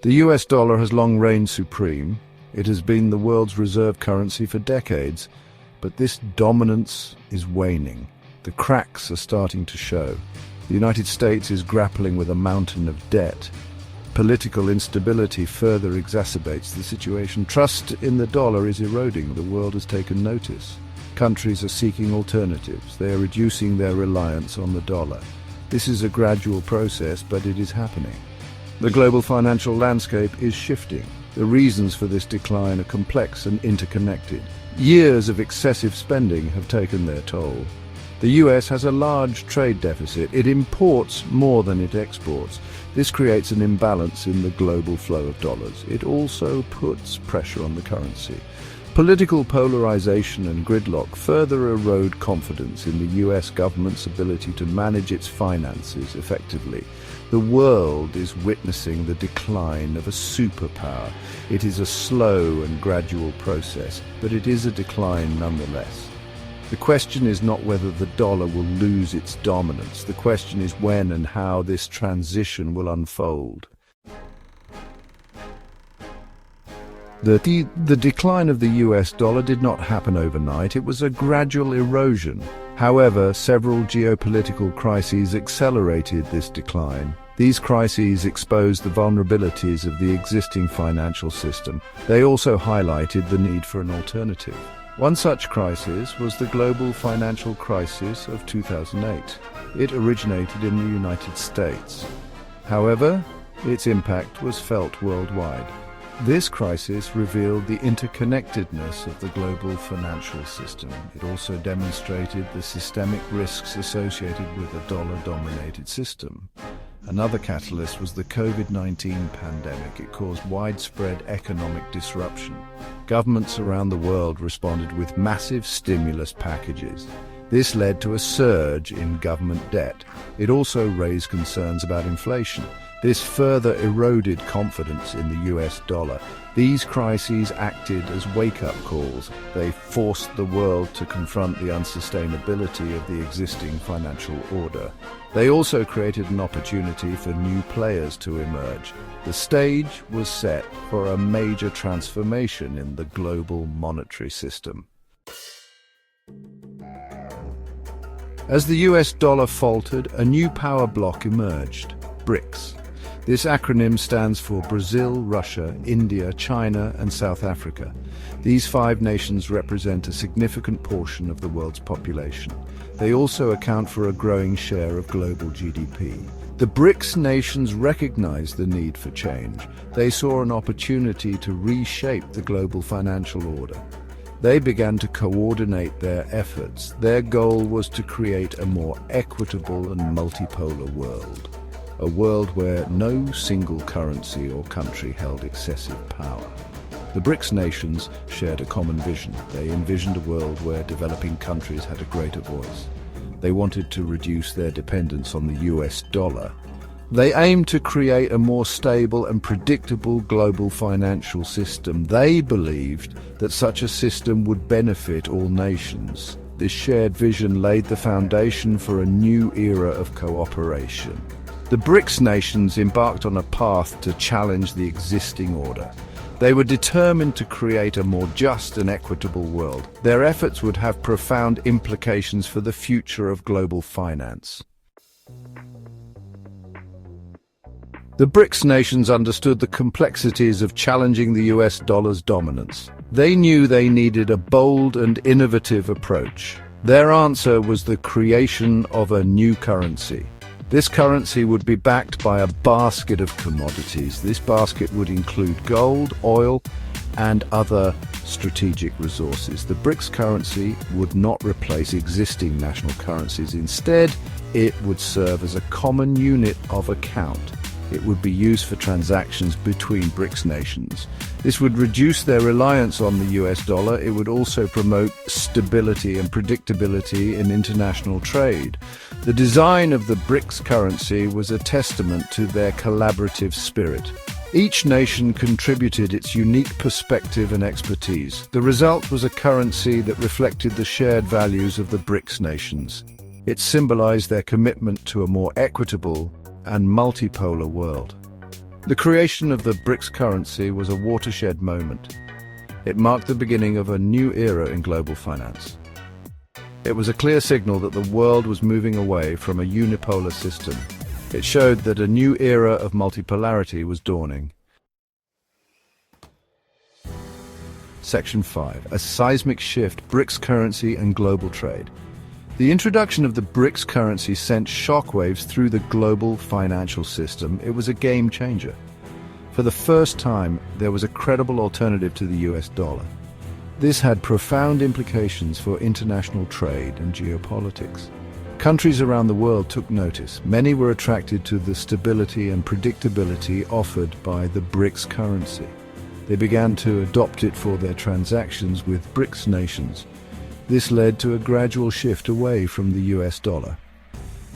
The US dollar has long reigned supreme. It has been the world's reserve currency for decades, but this dominance is waning. The cracks are starting to show. The United States is grappling with a mountain of debt. Political instability further exacerbates the situation. Trust in the dollar is eroding. The world has taken notice. Countries are seeking alternatives. They are reducing their reliance on the dollar. This is a gradual process, but it is happening. The global financial landscape is shifting. The reasons for this decline are complex and interconnected. Years of excessive spending have taken their toll. The US has a large trade deficit. It imports more than it exports. This creates an imbalance in the global flow of dollars. It also puts pressure on the currency. Political polarization and gridlock further erode confidence in the US government's ability to manage its finances effectively. The world is witnessing the decline of a superpower. It is a slow and gradual process, but it is a decline nonetheless. The question is not whether the dollar will lose its dominance. The question is when and how this transition will unfold. The decline of the US dollar did not happen overnight. It was a gradual erosion. However, several geopolitical crises accelerated this decline. These crises exposed the vulnerabilities of the existing financial system. They also highlighted the need for an alternative. One such crisis was the global financial crisis of 2008. It originated in the United States. However, its impact was felt worldwide. This crisis revealed the interconnectedness of the global financial system. It also demonstrated the systemic risks associated with a dollar-dominated system. Another catalyst was the COVID-19 pandemic. It caused widespread economic disruption. Governments around the world responded with massive stimulus packages. This led to a surge in government debt. It also raised concerns about inflation. This further eroded confidence in the US dollar. These crises acted as wake-up calls. They forced the world to confront the unsustainability of the existing financial order. They also created an opportunity for new players to emerge. The stage was set for a major transformation in the global monetary system. As the US dollar faltered, a new power bloc emerged, BRICS. This acronym stands for Brazil, Russia, India, China, and South Africa. These 5 nations represent a significant portion of the world's population. They also account for a growing share of global GDP. The BRICS nations recognized the need for change. They saw an opportunity to reshape the global financial order. They began to coordinate their efforts. Their goal was to create a more equitable and multipolar world. A world where no single currency or country held excessive power. The BRICS nations shared a common vision. They envisioned a world where developing countries had a greater voice. They wanted to reduce their dependence on the US dollar. They aimed to create a more stable and predictable global financial system. They believed that such a system would benefit all nations. This shared vision laid the foundation for a new era of cooperation. The BRICS nations embarked on a path to challenge the existing order. They were determined to create a more just and equitable world. Their efforts would have profound implications for the future of global finance. The BRICS nations understood the complexities of challenging the US dollar's dominance. They knew they needed a bold and innovative approach. Their answer was the creation of a new currency. This currency would be backed by a basket of commodities. This basket would include gold, oil, and other strategic resources. The BRICS currency would not replace existing national currencies. Instead, it would serve as a common unit of account. It would be used for transactions between BRICS nations. This would reduce their reliance on the US dollar. It would also promote stability and predictability in international trade. The design of the BRICS currency was a testament to their collaborative spirit. Each nation contributed its unique perspective and expertise. The result was a currency that reflected the shared values of the BRICS nations. It symbolized their commitment to a more equitable and multipolar world. The creation of the BRICS currency was a watershed moment. It marked the beginning of a new era in global finance. It was a clear signal that the world was moving away from a unipolar system. It showed that a new era of multipolarity was dawning. Section 5. A seismic shift, BRICS currency and global trade. The introduction of the BRICS currency sent shockwaves through the global financial system. It was a game changer. For the first time, there was a credible alternative to the US dollar. This had profound implications for international trade and geopolitics. Countries around the world took notice. Many were attracted to the stability and predictability offered by the BRICS currency. They began to adopt it for their transactions with BRICS nations. This led to a gradual shift away from the US dollar.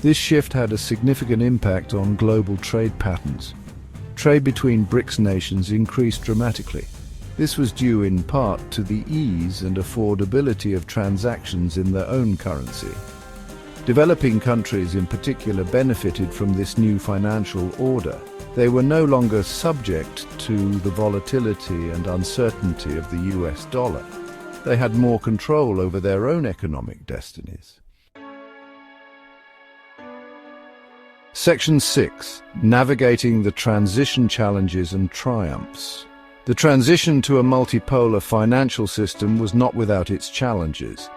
This shift had a significant impact on global trade patterns. Trade between BRICS nations increased dramatically. This was due in part to the ease and affordability of transactions in their own currency. Developing countries in particular benefited from this new financial order. They were no longer subject to the volatility and uncertainty of the US dollar. They had more control over their own economic destinies. Section 6. Navigating the transition challenges and triumphs. The transition to a multipolar financial system was not without its challenges.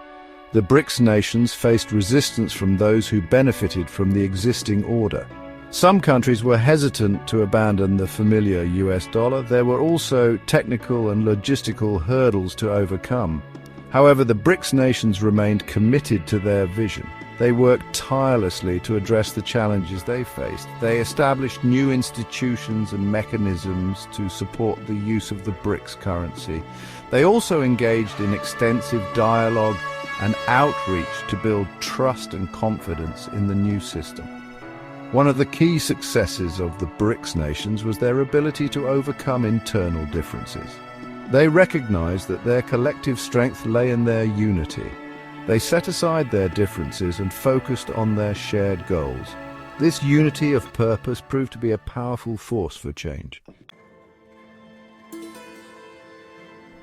The BRICS nations faced resistance from those who benefited from the existing order. Some countries were hesitant to abandon the familiar US dollar. There were also technical and logistical hurdles to overcome. However, the BRICS nations remained committed to their vision. They worked tirelessly to address the challenges they faced. They established new institutions and mechanisms to support the use of the BRICS currency. They also engaged in extensive dialogue and outreach to build trust and confidence in the new system. One of the key successes of the BRICS nations was their ability to overcome internal differences. They recognized that their collective strength lay in their unity. They set aside their differences and focused on their shared goals. This unity of purpose proved to be a powerful force for change.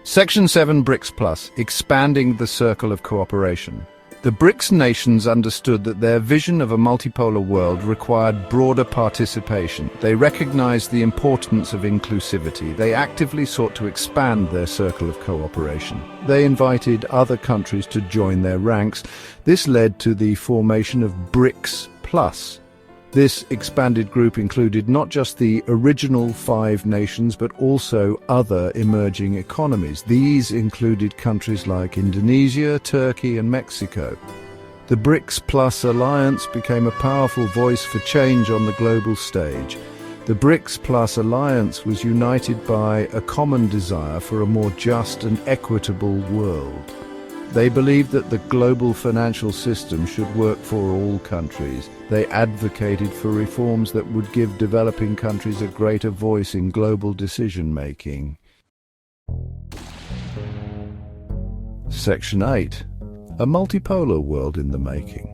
Section 7 BRICS Plus, expanding the circle of cooperation. The BRICS nations understood that their vision of a multipolar world required broader participation. They recognized the importance of inclusivity. They actively sought to expand their circle of cooperation. They invited other countries to join their ranks. This led to the formation of BRICS Plus. This expanded group included not just the original 5 nations, but also other emerging economies. These included countries like Indonesia, Turkey, and Mexico. The BRICS Plus alliance became a powerful voice for change on the global stage. The BRICS Plus alliance was united by a common desire for a more just and equitable world. They believed that the global financial system should work for all countries. They advocated for reforms that would give developing countries a greater voice in global decision-making. Section 8. A multipolar world in the making.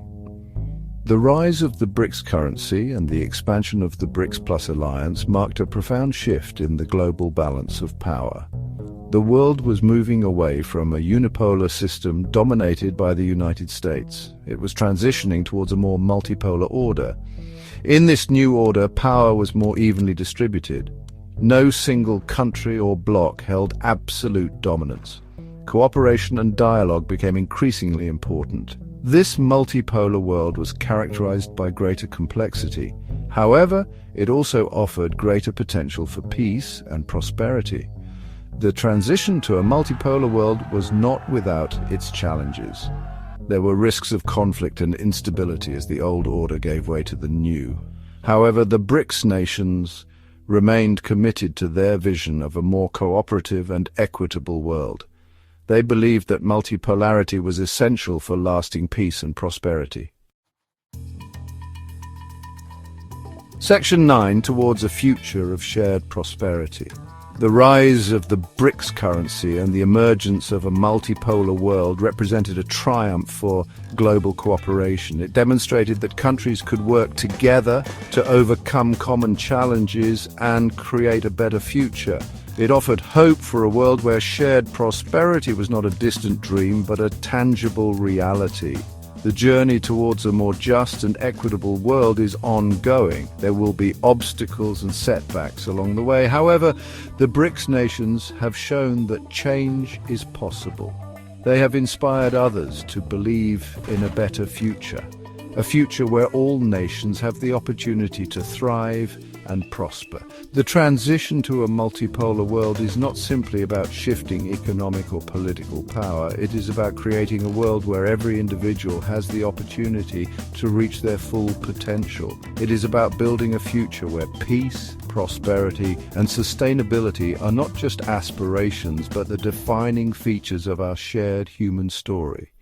The rise of the BRICS currency and the expansion of the BRICS Plus alliance marked a profound shift in the global balance of power. The world was moving away from a unipolar system dominated by the United States. It was transitioning towards a more multipolar order. In this new order, power was more evenly distributed. No single country or bloc held absolute dominance. Cooperation and dialogue became increasingly important. This multipolar world was characterized by greater complexity. However, it also offered greater potential for peace and prosperity. The transition to a multipolar world was not without its challenges. There were risks of conflict and instability as the old order gave way to the new. However, the BRICS nations remained committed to their vision of a more cooperative and equitable world. They believed that multipolarity was essential for lasting peace and prosperity. Section 9, towards a future of shared prosperity. The rise of the BRICS currency and the emergence of a multipolar world represented a triumph for global cooperation. It demonstrated that countries could work together to overcome common challenges and create a better future. It offered hope for a world where shared prosperity was not a distant dream, but a tangible reality. The journey towards a more just and equitable world is ongoing. There will be obstacles and setbacks along the way. However, the BRICS nations have shown that change is possible. They have inspired others to believe in a better future, a future where all nations have the opportunity to thrive and prosper. The transition to a multipolar world is not simply about shifting economic or political power. It is about creating a world where every individual has the opportunity to reach their full potential. It is about building a future where peace, prosperity, and sustainability are not just aspirations, but the defining features of our shared human story.